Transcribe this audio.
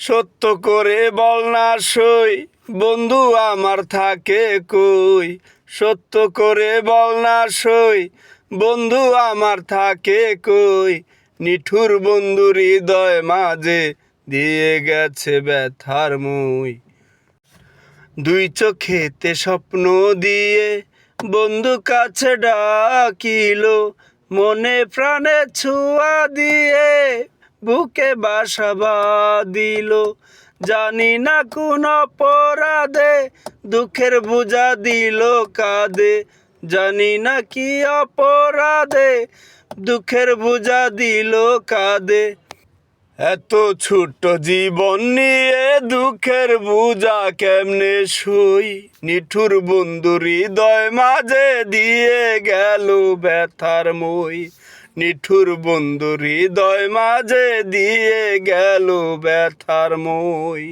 সত্য করে বল না সই, বন্ধু আমার থাকে কই। সত্য করে বল না সই, বন্ধু আমার থাকে কই। নিঠুর বন্ধু হৃদয় মাঝে দিয়ে গেছে ব্যথার মই। দুই চোখেতে স্বপ্ন দিয়ে বন্ধু কাছে ডাকিল, মনে প্রাণে ছোঁয়া দিয়ে বুকে বাসা বাঁধিল। জানি না কোন অপরাধে দুঃখের বোঝা দিল কাঁধে, জানি না কি অপরাধে দুঃখের বোঝা দিল কাঁধে। এত ছোট্ট জীবন নিয়ে দুঃখের বোঝা কেমনে সই। নিঠুর বন্ধু হৃদয় মাঝে দিয়ে গেল ব্যথার মই। নিঠুর বন্ধু হৃদয় মাঝে দিয়ে গেল ব্যথার মই।